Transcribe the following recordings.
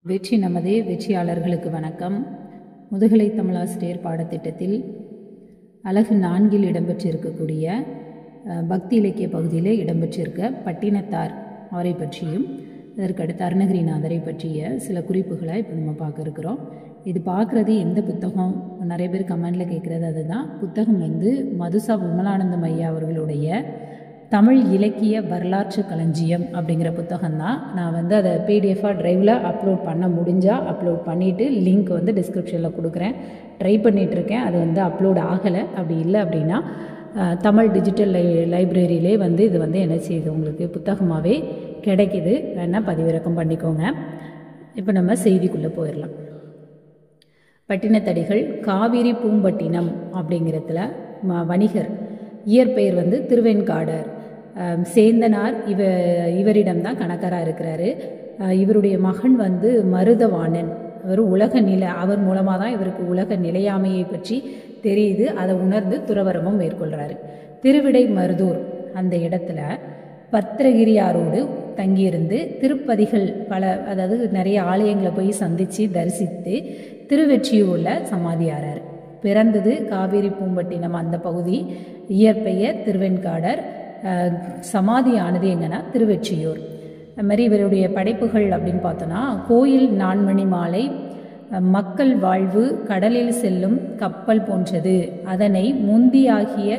வெற்றி நமதே வெற்றியாளர்களுக்கு வணக்கம். முதுகலை தமிழாசிரியர் பாடத்திட்டத்தில் அலகு 4 இடம்பெற்றிருக்கக்கூடிய பக்தி இலக்கிய பகுதியில் இடம்பெற்றிருக்க பட்டினத்தார் அவரை பற்றியும் அதற்கடுத்து அருணகிரிநாதரை பற்றிய சில குறிப்புகளை இப்போ நம்ம பார்க்க இருக்கிறோம். இது பார்க்குறது எந்த புத்தகம், நிறைய பேர் கமெண்டில் கேட்குறது அதுதான். புத்தகம் மதுசா விமலானந்தம் ஐயா அவர்களுடைய தமிழ் இலக்கிய வரலாற்று களஞ்சியம் அப்படிங்கிற புத்தகம்தான். நான் அதை பிடிஎஃபாக ட்ரைவில் அப்லோட் பண்ண முடிஞ்சால் அப்லோட் பண்ணிவிட்டு லிங்க் டிஸ்கிரிப்ஷனில் கொடுக்குறேன். ட்ரை பண்ணிகிட்ருக்கேன். அது அப்லோட் ஆகலை. அப்படி இல்லை அப்படின்னா தமிழ் டிஜிட்டல் லைப்ரரியிலே இது என்ன செய்யுது, உங்களுக்கு புத்தகமாகவே கிடைக்கிது. வேணால் பதிவிறக்கம் பண்ணிக்கோங்க. இப்போ நம்ம செய்திக்குள்ளே போயிடலாம். பட்டினத்தடிகள் காவிரி பூம்பட்டினம் அப்படிங்கிறதுல வணிகர், இயற்பெயர் திருவெண்காடர், சேந்தனார் இவரிடம்தான் கணக்கராக இருக்கிறாரு. இவருடைய மகன் மருதவாணன். அவர் மூலமாக தான் இவருக்கு உலக நிலையாமையை பற்றி தெரியுது. அதை உணர்ந்து துறவரமும் மேற்கொள்கிறாரு. திருவிடை மருதூர் அந்த இடத்துல பத்திரகிரியாரோடு தங்கியிருந்து திருப்பதிகள் அதாவது நிறைய ஆலயங்களை போய் சந்தித்து தரிசித்து திருவெற்றியூரில் சமாதியாரார். பிறந்தது காவிரி பூம்பட்டினம் அந்த பகுதி. இயற்பெயர் திருவெண்காடர். சமாதியானது எங்கன்னா திருவெற்றியூர். அது மாதிரி இவருடைய படைப்புகள் அப்படின்னு பார்த்தோன்னா கோயில் நான்மணி மாலை, மக்கள் வாழ்வு, கடலில் செல்லும் கப்பல் போன்றது, அதனை முத்தியாகிய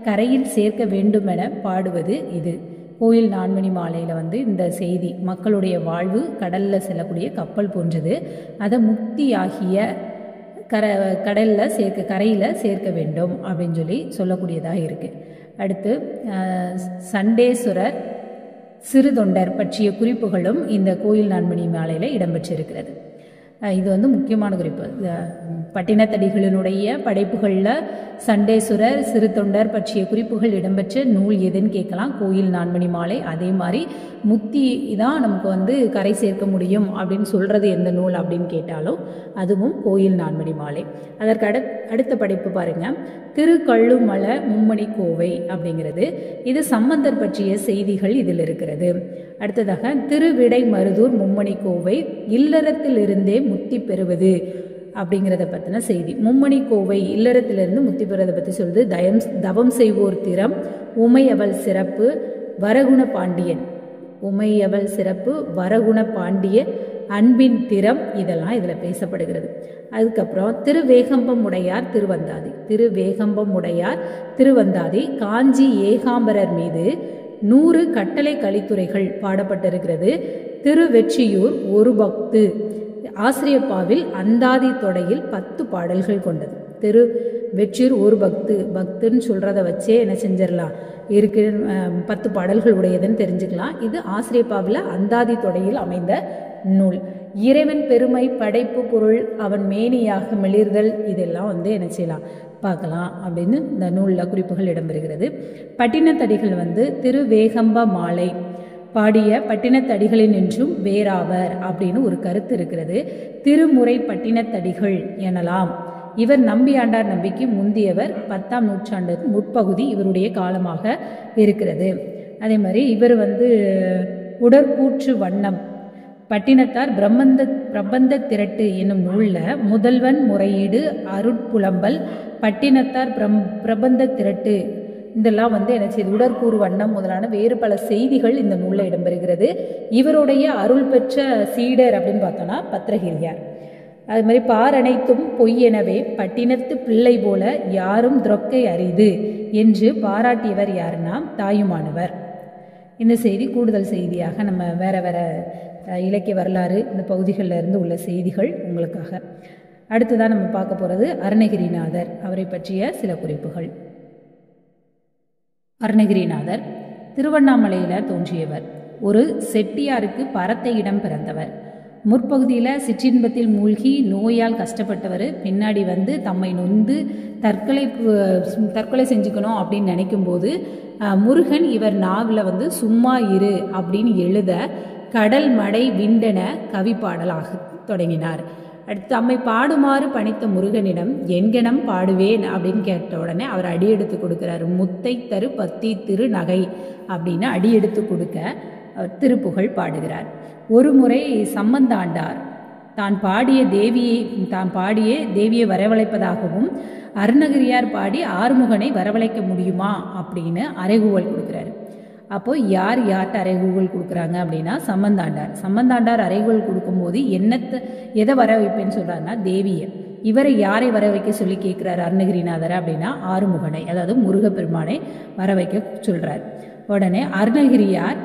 கரையில் சேர்க்க வேண்டுமென பாடுவது இது. கோயில் நான்மணி மாலையில் இந்த செய்தி, மக்களுடைய வாழ்வு கடலில் செல்லக்கூடிய கப்பல் போன்றது, அதை முக்தியாகிய கரையில் சேர்க்க வேண்டும் அப்படின்னு சொல்லக்கூடியதாக இருக்குது. அடுத்து சண்டேஸ்வரர் சிறுதொண்டர் பற்றிய குறிப்புகளும் இந்த கோயில் நான்மணி மாலையில் இடம்பெற்றிருக்கிறது. இது முக்கியமான குறிப்பு. பட்டினத்தடிகளினுடைய படைப்புகளில் சண்டேஸ்வரர் சிறுதொண்டர் பற்றிய குறிப்புகள் இடம்பெற்ற நூல் எதுன்னு கேட்கலாம். கோயில் நான்மணி மாலை. அதே மாதிரி முத்தி தான் நமக்கு கரை சேர்க்க முடியும் அப்படின்னு சொல்கிறது எந்த நூல் அப்படின்னு கேட்டாலும் அதுவும் கோயில் நான்மணி மாலை. அதற்கு அடுத்த படைப்பு பாருங்கள், திருக்கள்ளுமல மும்மணி கோவை அப்படிங்கிறது. இது சம்பந்தர் பற்றிய செய்திகள் இதில் இருக்கிறது. அடுத்ததாக திருவிடை மருதூர் மும்மணி கோவை, இல்லறத்திலிருந்தே முத்தி பெறுவது அப்படிங்கிறத பற்றின செய்தி. மும்மணி கோவை இல்லறத்திலிருந்து முத்தி பெறுவதை பற்றி சொல்லுது. தவம் செய்வோர் திறம், உமையவள் சிறப்பு, வரகுண பாண்டியன், உமையவள் சிறப்பு, வரகுண பாண்டிய, அன்பின் திறம், இதெல்லாம் இதில் பேசப்படுகிறது. அதுக்கப்புறம் திருவேகம்பம் உடையார் திருவந்தாதி, காஞ்சி ஏகாம்பரர் மீது 100 கட்டளை கலித்துறைகள் பாடப்பட்டிருக்கிறது. திருவெற்றியூர் ஒரு பக்து, ஆசிரியப்பாவில் அந்தாதி தொடையில் 10 பாடல்கள் கொண்டது. திருவெற்றியூர் ஒரு பக்துன்னு சொல்கிறத வச்சே என்ன செஞ்சிடலாம், இருக்கு 10 பாடல்கள் உடையதுன்னு தெரிஞ்சுக்கலாம். இது ஆசிரியப்பாவில் அந்தாதி தொடையில் அமைந்த நூல். இறைவன் பெருமை, படைப்பு பொருள், அவன் மேனியாக மிளிர்தல், இதெல்லாம் என்ன செய்யலாம் பார்க்கலாம் அப்படின்னு இந்த நூலில் குறிப்புகள் இடம்பெறுகிறது. பட்டினத்தடிகள் திருவேகம்ப மாலை பாடிய பட்டினத்தடிகளின் என்றும் வேறாவர் அப்படின்னு ஒரு கருத்து இருக்கிறது. திருமுறை பட்டினத்தடிகள் எனலாம். இவர் நம்பியாண்டார் நம்பிக்கு முந்தியவர். 10ஆம் நூற்றாண்டு முற்பகுதி இவருடைய காலமாக இருக்கிறது. அதே மாதிரி இவர் உடற்கூற்று வண்ணம், பட்டினத்தார் பிரபந்த திரட்டு என்னும் நூலில் முதல்வன் முறையீடு, அருட்புலம்பல், பட்டினத்தார் பிரபந்த திரட்டு, இதெல்லாம் என்ன செய்யுது, உடற்கூறு வண்ணம் முதலான வேறு பல செய்திகள் இந்த நூலில் இடம்பெறுகிறது. இவருடைய அருள் பெற்ற சீடர் அப்படின்னு பார்த்தோன்னா பத்திரகிரியார். அது மாதிரி பாரனைத்தும் பொய்யெனவே பட்டினத்து பிள்ளை போல யாரும் துரக்கை அரிது என்று பாராட்டியவர் யாருன்னா தாயுமானவர். இந்த செய்தி கூடுதல் செய்தியாக நம்ம வேற இலக்கிய வரலாறு இந்த பகுதிகளில் இருந்து உள்ள செய்திகள் உங்களுக்காக. அடுத்துதான் நம்ம பார்க்க போகிறது அருணகிரிநாதர், அவரை பற்றிய சில குறிப்புகள். அருணகிரிநாதர் திருவண்ணாமலையில் தோன்றியவர். ஒரு செட்டியாருக்கு பரத்தையிடம் பிறந்தவர். முற்பகுதியில் சிற்றின்பத்தில் மூழ்கி நோயால் கஷ்டப்பட்டவர். பின்னாடி தம்மை நொந்து தற்கொலை செஞ்சுக்கணும் அப்படின்னு நினைக்கும்போது முருகன் இவர் நாவில் சும்மா இரு அப்படின்னு எழுத கடல் மடை விண்டென கவி பாடலாக தொடங்கினார். அடுத்து தம்மை பாடுமாறு பணித்த முருகனிடம் என்கணம் பாடுவேன் அப்படின்னு கேட்ட உடனே அவர் அடியெடுத்து கொடுக்குறாரு. முத்தை தரு பத்தி திரு நகை அப்படின்னு அடியெடுத்து கொடுக்க திருப்புகழ் பாடுகிறார். ஒரு முறை சம்பந்தாண்டார் தான் பாடிய தேவியை வரவழைப்பதாகவும் அருணகிரியார் பாடி ஆறுமுகனை வரவழைக்க முடியுமா அப்படின்னு அறைகூவல் கொடுக்குறாரு. அப்போது யார்கிட்ட அறைகூவல் கொடுக்குறாங்க அப்படின்னா சம்பந்தாண்டார் அறைகூவல் கொடுக்கும்போது எதை வர வைப்பேன்னு சொல்கிறாருன்னா தேவியை. இவரை யாரை வர வைக்க சொல்லி கேட்குறாரு அருணகிரிநாதர் அப்படின்னா ஆறுமுகனை, அதாவது முருகப்பெருமானை வர வைக்க சொல்கிறார். உடனே அருணகிரியார்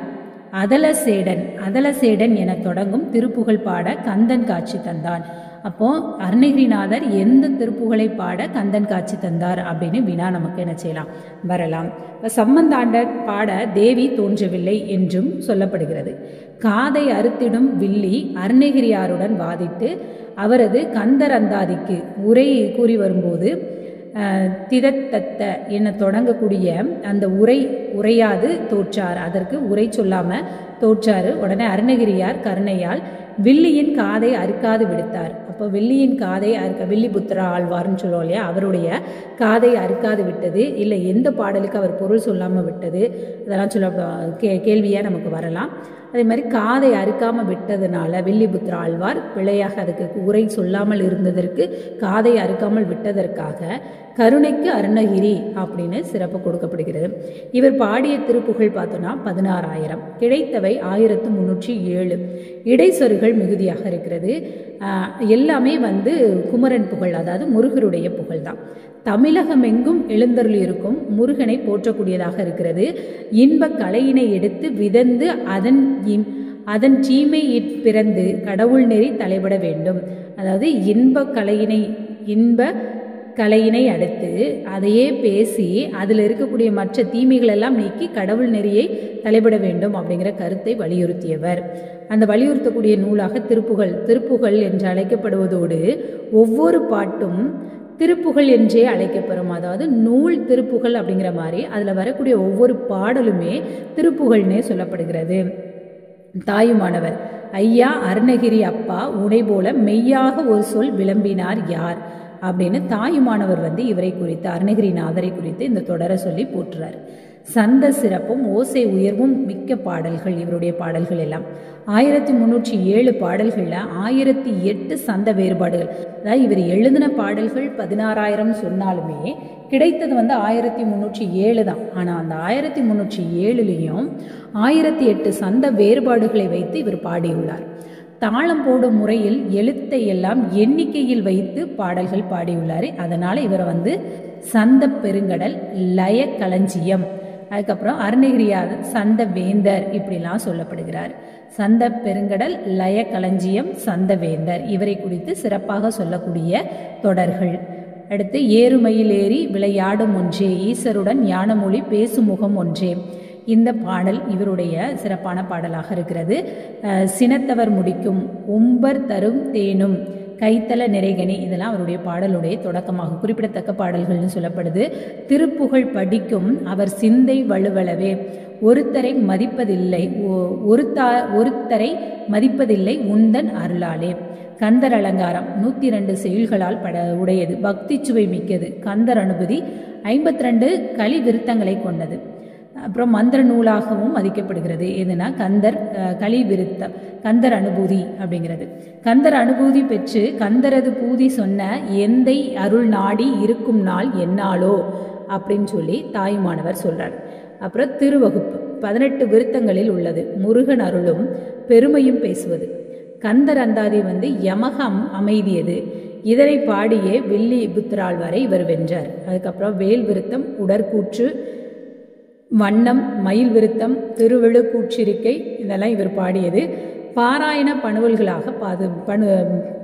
அதலசேடன் என தொடங்கும் திருப்புகழ் பாட கந்தன் காட்சி தந்தான். அப்போ அருணகிரிநாதர் எந்த திருப்புகழை பாட கந்தன் காட்சி தந்தார் அப்படின்னு வினா நமக்கு என்ன செய்யலாம் வரலாம். இப்போ சம்பந்தாண்டர் பாட தேவி தோன்றவில்லை என்றும் சொல்லப்படுகிறது. காதை அறுத்திடும் வில்லி அருணகிரியாருடன் வாதிட்டு அவரது கந்தர் அந்தாதிக்கு உரை கூறி வரும்போது திதத்தத்த என தொடங்கக்கூடிய அந்த உரையாது தோற்றார். அதற்கு உரை சொல்லாமல் தோற்றாரு. உடனே அருணகிரியார் கருணையால் வில்லியின் காதை அறுக்காது விடுத்தார். அப்போ வில்லியின் காதை வில்லிபுத்திரா ஆழ்வார்னு சொல்லுவோம் இல்லையா, அவருடைய காதை அறுக்காது விட்டது, இல்லை எந்த பாடலுக்கு அவர் பொருள் சொல்லாமல் விட்டது, அதெல்லாம் கேள்வியாக நமக்கு வரலாம். அதே மாதிரி காதை அறுக்காமல் விட்டதுனால வில்லிபுத்திரா ஆழ்வார் பிழையாக அதுக்கு உரை சொல்லாமல் இருந்ததற்கு காதை அறுக்காமல் விட்டதற்காக கருணைக்கு அருணகிரி அப்படின்னு சிறப்பு கொடுக்கப்படுகிறது. இவர் பாடிய திருப்புகழ் பார்த்தோன்னா 16,000, கிடைத்தவை 1307. இடைச்சொற்கள் மிகுதியாக இருக்கிறது. எல்லாமே குமரன் புகழ், அதாவது முருகருடைய புகழ் தான். தமிழகமெங்கும் எழுந்தருள் இருக்கும் முருகனை போற்றக்கூடியதாக இருக்கிறது. இன்ப கலையினை எடுத்து விதந்து அதன் சீமை பிறந்து கடவுள் நெறி தலைப்பட வேண்டும். அதாவது இன்ப கலையினை அடுத்து அதையே பேசி அதில் இருக்கக்கூடிய மற்ற தீமைகளெல்லாம் நீக்கி கடவுள் நெறியை தலைப்பட வேண்டும் அப்படிங்கிற கருத்தை வலியுறுத்தியவர். அந்த வலியுறுத்தக்கூடிய நூலாக திருப்புகழ் என்று அழைக்கப்படுவதோடு ஒவ்வொரு பாட்டும் திருப்புகழ் என்றே அழைக்கப்படும். அதாவது நூல் திருப்புகழ் அப்படிங்கிற மாதிரி அதில் வரக்கூடிய ஒவ்வொரு பாடலுமே திருப்புகழ்னே சொல்லப்படுகிறது. தாயுமானவர் ஐயா அருணகிரி அப்பா உனை போல மெய்யாக ஒரு சொல் விளம்பினார் யார் அப்படின்னு தாயுமானவர் இவரை குறித்து அருணகிரிநாதரை குறித்து இந்த தொடரை சொல்லி போற்றுறார். சந்த சிறப்பும் ஓசை உயர்வும் மிக்க பாடல்கள் இவருடைய பாடல்கள் எல்லாம். 1307 பாடல்களில் 1008 சந்த வேறுபாடுகள். அதாவது இவர் எழுதின பாடல்கள் 16,000 சொன்னாலுமே கிடைத்தது 1307 தான். ஆனால் அந்த 1307லையும் 1008 சந்த வேறுபாடுகளை வைத்து இவர் பாடியுள்ளார். தாளம் போடும் முறையில் எழுத்தை எல்லாம் எண்ணிக்கையில் வைத்து பாடல்கள் பாடியுள்ளார். அதனால இவரை சந்த பெருங்கடல், லய களஞ்சியம், அதுக்கப்புறம் அருணகிரியார் சந்த வேந்தர் இப்படிலாம் சொல்லப்படுகிறார். சந்த பெருங்கடல், லய களஞ்சியம், சந்த வேந்தர் இவரை குறித்து சிறப்பாக சொல்லக்கூடிய தொடர்கள். அடுத்து ஏறுமையில் ஏறி விளையாடும் ஒன்றே, ஈசருடன் ஞானமொழி பேசும் முகம் ஒன்றே. இந்த பாடல் இவருடைய சிறப்பான பாடலாக இருக்கிறது. சினத்தவர் முடிக்கும், உம்பர் தரும் தேனும், கைத்தல நிறைகனி இதெல்லாம் அவருடைய பாடலுடைய தொடக்கமாக குறிப்பிடத்தக்க பாடல்கள்னு சொல்லப்படுது. திருப்புகழ் படிக்கும் அவர் சிந்தை வலுவளவே, ஒருத்தரை மதிப்பதில்லை உந்தன் அருளாலே. கந்தர் அலங்காரம் 102 செயல்களால் உடையது, பக்தி சுவை மிக்கது. கந்தர் அனுபூதி 52 களி விருத்தங்களை கொண்டது. அப்புறம் மந்திர நூலாகவும் மதிக்கப்படுகிறது. எதுனா களி விருத்தம், கந்தர் அனுபூதி அப்படிங்கிறது. கந்தர் அனுபூதி பெற்று கந்தரது பூதி சொன்ன எந்தை அருள் நாடி இருக்கும் நாள் என்னாலோ அப்படின்னு சொல்லி தாயுமானவர் சொல்றார். அப்புறம் திருவகுப்பு 18 விருத்தங்களில் உள்ளது. முருகன் அருளும் பெருமையும் பேசுவது. கந்தர் அந்தாதி யமகம் அமைதியது. இதனை பாடியே வில்லிபுத்திராழ்வாரை இவர் வென்றார். அதுக்கப்புறம் வேல் விருத்தம், உடற்கூற்று, வண்ணம், மயில் விருத்தம், திருவெழுக்கூற்றிருக்கை இதெல்லாம் இவர் பாடியது. பாராயண பணுவல்களாக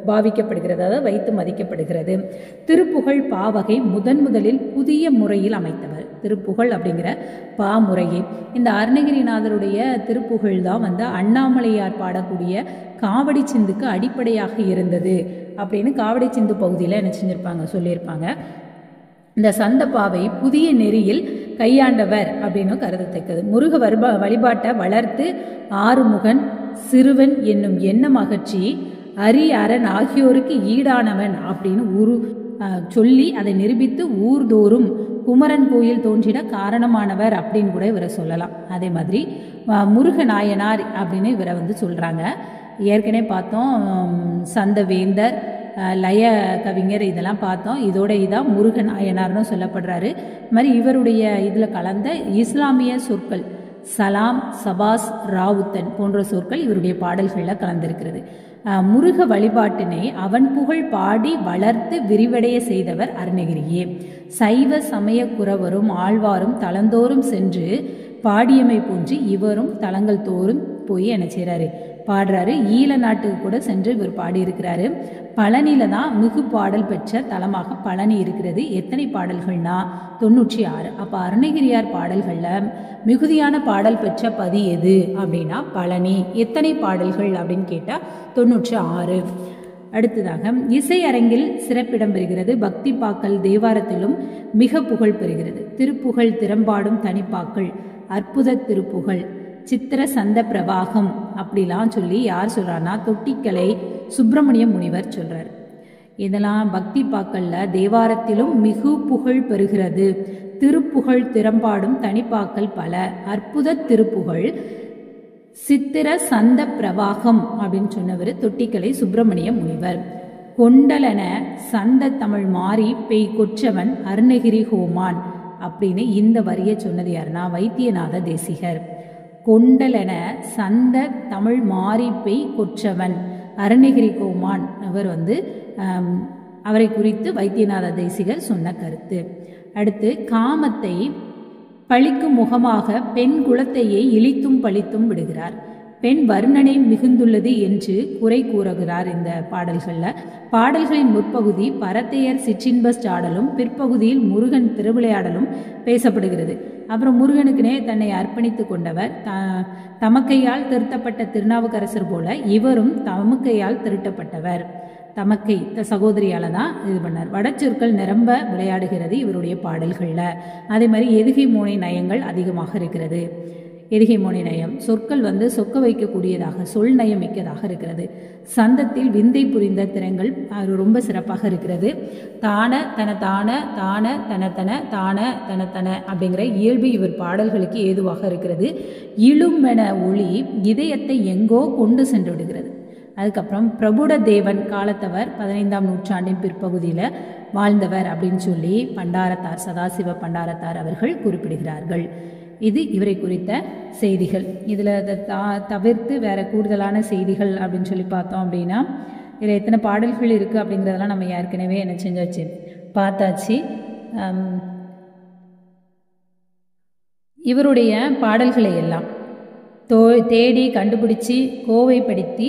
பாவிக்கப்படுகிறது, அதாவது வைத்து மதிக்கப்படுகிறது. திருப்புகழ் பாவகை முதலில் புதிய முறையில் அமைத்தவர். திருப்புகழ் அப்படிங்கிற பாமுறையே இந்த அருணகிரிநாதருடைய திருப்புகழ் தான் அண்ணாமலையார் பாடக்கூடிய காவடி சிந்துக்கு அடிப்படையாக இருந்தது அப்படின்னு காவடி சிந்து பகுதியில் என்ன செஞ்சிருப்பாங்க சொல்லியிருப்பாங்க. இந்த சந்தப்பாவை புதிய நெறியில் கையாண்டவர் அப்படின்னு கருதத்தக்கது. முருக வழிபாட்டை வளர்த்து ஆறுமுகன் சிறுவன் என்னும் எண்ணம் அகற்றி அரண் ஆகியோருக்கு ஈடானவன் அப்படின்னு சொல்லி அதை நிரூபித்து ஊர்தோறும் குமரன் கோயில் தோன்றிட காரணமானவர் அப்படின்னு கூட இவரை சொல்லலாம். அதே மாதிரி முருகநாயனார் அப்படின்னு இவரை வந்து சொல்கிறாங்க. ஏற்கனவே பார்த்தோம் சந்தவேந்தர், லய கவிஞர் இதெல்லாம் பார்த்தோம். இதோட இதான் முருகநாயனார்னு சொல்லப்படுறாரு. இது மாதிரி இவருடைய இதில் கலந்த இஸ்லாமிய சொற்கள் சலாம், சபாஸ், ராவுத்தன் போன்ற சொற்கள் இவருடைய பாடல்களில் கலந்திருக்கிறது. முருக வழிபாட்டினை அவன் புகழ் பாடி வளர்த்து விரிவடைய செய்தவர் அருணகிரியே. சைவ சமய குறவரும் ஆழ்வாரும் தளந்தோறும் சென்று பாடியமை போன்று இவரும் தலங்கள் தோறும் போய் என்ன செய்கிறாரு, பாடுறாரு. ஈழ நாட்டுக்கு கூட சென்று இவர் பாடியிருக்கிறாரு. பழனியில தான் மிகு பாடல் பெற்ற தலமாக பழனி இருக்கிறது. எத்தனை பாடல்கள்னா 96. அப்போ அருணகிரியார் பாடல்களில் மிகுதியான பாடல் பெற்ற பதி எது அப்படின்னா பழனி. எத்தனை பாடல்கள் அப்படின்னு கேட்டால் 96. அடுத்ததாக இசையரங்கில் சிறப்பிடம் பெறுகிறது. பக்தி பாக்கள் தேவாரத்திலும் மிக புகழ் பெறுகிறது. திருப்புகழ் திறம்பாடும் தனிப்பாக்கள், அற்புத திருப்புகழ், சித்திர சந்த பிரவாகம் அப்படிலாம் சொல்லி யார் சொல்றாருன்னா தொட்டிக்கலை சுப்பிரமணிய முனிவர் சொல்றார். இதெல்லாம் பக்தி பாக்கல்ல தேவாரத்திலும் மிகு புகழ் பெறுகிறது. திருப்புகழ் திறம்பாடும் தனிப்பாக்கள் பல, அற்புத திருப்புகழ், சித்திர சந்த பிரவாகம் அப்படின்னு சொன்னவர் தொட்டிக்கலை சுப்பிரமணிய முனிவர். கொண்டலன சந்த தமிழ் மாறி பெய் கொற்றவன் அருணகிரி ஹோமான் அப்படின்னு இந்த வரியை சொன்னது யாருன்னா வைத்தியநாத தேசிகர். கொண்டலென சந்த தமிழ் மாறி பெய் கொற்றவன் அருணகிரி கோமான் அவர் வந்து அவரை குறித்து வைத்தியநாத தேசிகர் சொன்ன கருத்து. அடுத்து காமத்தை பழிக்கும் முகமாக பெண் குலத்தையே இழித்தும் பழித்தும் விடுகிறார். பெண் வர்ணனை மிகுந்துள்ளது என்று குறை கூறுகிறார் இந்த பாடல்களில். பாடல்களின் முற்பகுதி பரத்தையர் சிற்றின்ப சாடலும் பிற்பகுதியில் முருகன் திருவிளையாடலும் பேசப்படுகிறது. அப்புறம் முருகனுக்குனே தன்னை அர்ப்பணித்து கொண்டவர். தமக்கையால் திருத்தப்பட்ட திருநாவுக்கரசர் போல இவரும் தமக்கையால் திருட்டப்பட்டவர். தமக்கை சகோதரியால் தான் இது பண்ணார். வடச்சொற்கள் நிரம்ப விளையாடுகிறது இவருடைய பாடல்களில். அதே மாதிரி எதுகை மோனை நயங்கள் அதிகமாக இருக்கிறது. எதுகை மோனை நயம் சொற்கள் வந்து சொக்க வைக்கக்கூடியதாக சொல் நயம் மிக்கதாக இருக்கிறது. சந்தத்தில் விந்தை புரிந்த திறங்கள் ரொம்ப சிறப்பாக இருக்கிறது. தான தன தான தான தன தன தான தன தன அப்படிங்கிற இயல்பு இவர் பாடல்களுக்கு ஏதுவாக இருக்கிறது. இழுமென ஒளி இதயத்தை எங்கோ கொண்டு சென்று விடுகிறது. அதுக்கப்புறம் பிரபுட தேவன் காலத்தவர் 15ஆம் நூற்றாண்டின் பிற்பகுதியில் வாழ்ந்தவர் அப்படின்னு சொல்லி பண்டாரத்தார் சதாசிவ பண்டாரத்தார் அவர்கள் குறிப்பிடுகிறார்கள். இது இவரை குறித்த செய்திகள். இதில் அதை தவிர்த்து வேறு கூடுதலான செய்திகள் அப்படின்னு சொல்லி பார்த்தோம் அப்படின்னா இதில் எத்தனை பாடல்கள் இருக்குது அப்படிங்கிறதெல்லாம் நம்ம ஏற்கனவே என்ன செஞ்சாச்சு பார்த்தாச்சு. இவருடைய பாடல்களை எல்லாம் தேடி கண்டுபிடிச்சி கோவைப்படுத்தி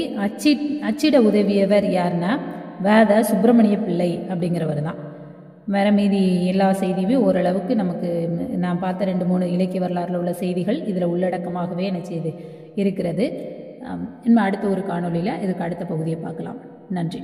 அச்சிட உதவியவர் யாருன்னா வேத சுப்பிரமணிய பிள்ளை அப்படிங்கிறவர் தான். வேற மீதி எல்லா செய்தியுமே ஓரளவுக்கு நமக்கு நான் பார்த்த 2-3 இலக்கிய வரலாறுல உள்ள செய்திகள் இதில் உள்ளடக்கமாகவே என்ன செய்து இருக்கிறது. இன்னும் அடுத்த ஒரு காணொலியில் இதுக்கு அடுத்த பகுதியை பார்க்கலாம். நன்றி.